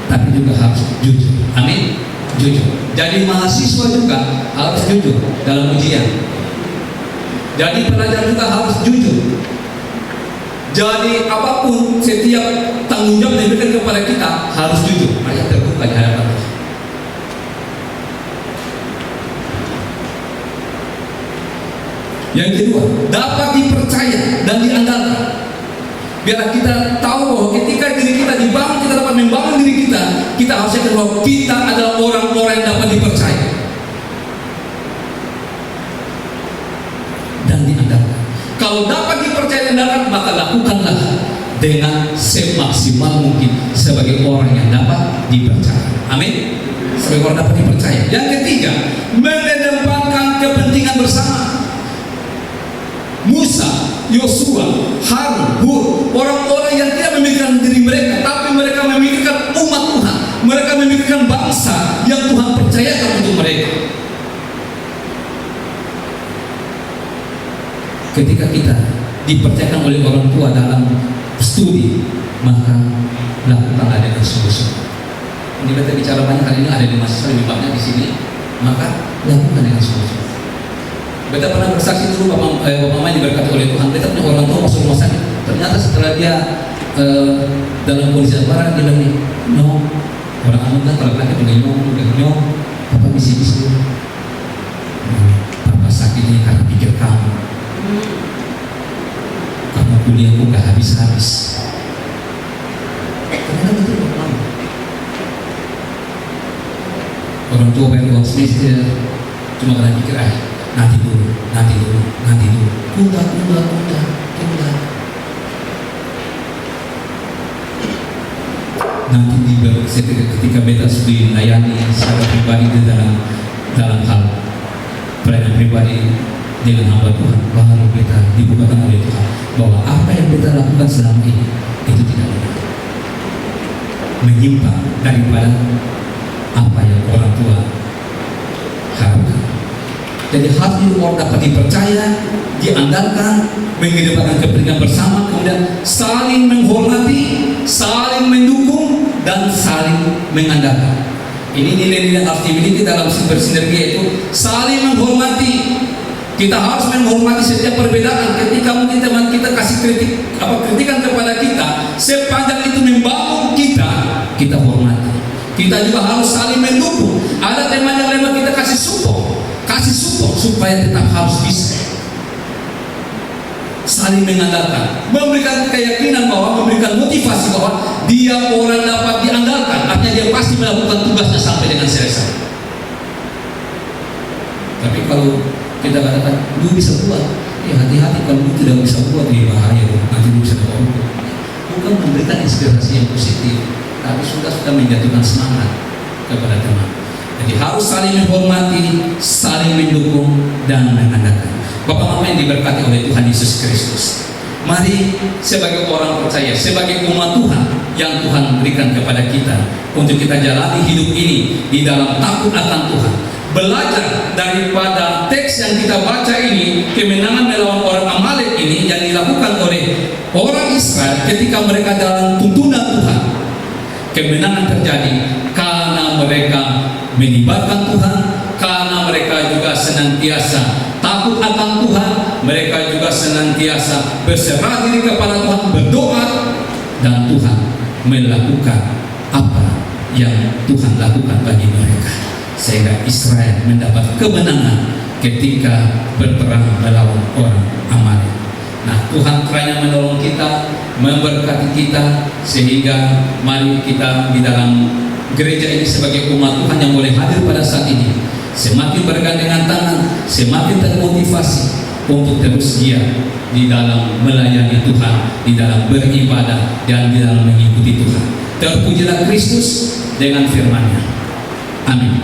tapi juga harus jujur. Amin. Jujur. Jadi mahasiswa juga harus jujur dalam ujian. Jadi pelajar juga harus jujur. Jadi apapun, setiap tanggung jawab yang diberikan kepada kita harus jujur, harus terbuka di hadapan Tuhan. Yang kedua, dapat dipercaya dan diandalkan. Biar kita tahu bahwa ketika diri kita dibangun, kita dapat membangun diri kita, kita harus yakin bahwa kita adalah orang-orang yang dapat dipercaya dan diandalkan. Kalau dapat dipercaya dan diandalkan, maka lakukanlah dengan semaksimal mungkin sebagai orang yang dapat dipercaya. Amin. Sebagai orang dapat dipercaya. Yang ketiga, mengedepankan kepentingan bersama. Musa, Yosua, Harun, Hur, orang-orang yang tidak memikirkan diri mereka, tapi mereka memikirkan umat Tuhan. Mereka memikirkan bangsa yang Tuhan percayakan untuk mereka. Ketika kita dipercayakan oleh orang tua dalam studi, maka lakukanlah dengan sungguh-sungguh. Ini kita bicara banyak kali ini, ada di mahasiswa lebih banyak di sini, maka lakukan dengan sungguh-sungguh. Beta pernah bersaksi dulu, Bapak Mama diberkati oleh Tuhan. Beta punya orang tua masuk rumah sakit. Ternyata setelah dia dalam kondisi lebaran, dia bilang nih, no, orang anu kan kalau laki punya no, Papa misi-misi. Papa sakit ini karena pikir kamu. Karena kuliahku gak habis-habis. Ternyata betul Bapak. Orang tua bayar uang semester cuma karena pikir nanti dulu. Tunda. Nanti ketika beta sudah melayani secara pribadi dalam hal pelayanan pribadi dengan hamba Tuhan, baru beta dibukakan oleh Tuhan bahwa apa yang beta lakukan selama ini itu tidak benar, menyimpang daripada apa yang orang tua harapkan. Jadi harus orang dapat dipercaya, diandalkan, mengedepankan kepentingan bersama, kemudian saling menghormati, saling mendukung, dan saling mengandalkan. Ini nilai-nilai yang harus dimiliki dalam bersinergi, yaitu saling menghormati. Kita harus menghormati setiap perbedaan. Ketika mungkin teman kita kasih kritikan kepada kita, sepanjang itu membangun kita, kita hormati. Kita juga harus saling mendukung. Ada teman yang lemah, kita kasih support supaya tetap harus bisa. Saling mengandalkan, memberikan keyakinan bahwa, memberikan motivasi bahwa dia orang dapat diandalkan. Artinya dia pasti melakukan tugasnya sampai dengan selesai. Tapi kalau kita katakan, lu bisa buat, ya hati-hati, kalau lu tidak bisa buat, ya bahaya, nanti lu bisa dapat hukum. Bukan memberikan inspirasi yang positif, tapi sudah menjatuhkan semangat kepada teman. Jadi harus saling menghormati, saling mendukung, dan mengandalkan. Bapak Mama yang diberkati oleh Tuhan Yesus Kristus, mari sebagai orang percaya, sebagai umat Tuhan yang Tuhan berikan kepada kita, untuk kita jalani hidup ini di dalam takut akan Tuhan, belajar daripada teks yang kita baca ini, kemenangan melawan orang Amalek ini yang dilakukan oleh orang Israel ketika mereka dalam tuntunan Tuhan. Kemenangan terjadi karena mereka melibatkan Tuhan, karena mereka juga senantiasa takut akan Tuhan, mereka juga senantiasa berserah diri kepada Tuhan, berdoa, dan Tuhan melakukan apa yang Tuhan lakukan bagi mereka, sehingga Israel mendapat kemenangan ketika berperang melawan orang Amalek. Nah, Tuhan kiranya menolong kita, memberkati kita, sehingga mari kita di dalam gereja ini sebagai umat Tuhan yang boleh hadir pada saat ini, semakin bergandengan tangan, semakin termotivasi untuk terus giat di dalam melayani Tuhan, di dalam beribadah, dan di dalam mengikuti Tuhan. Terpujilah Kristus dengan firman-Nya. Amin.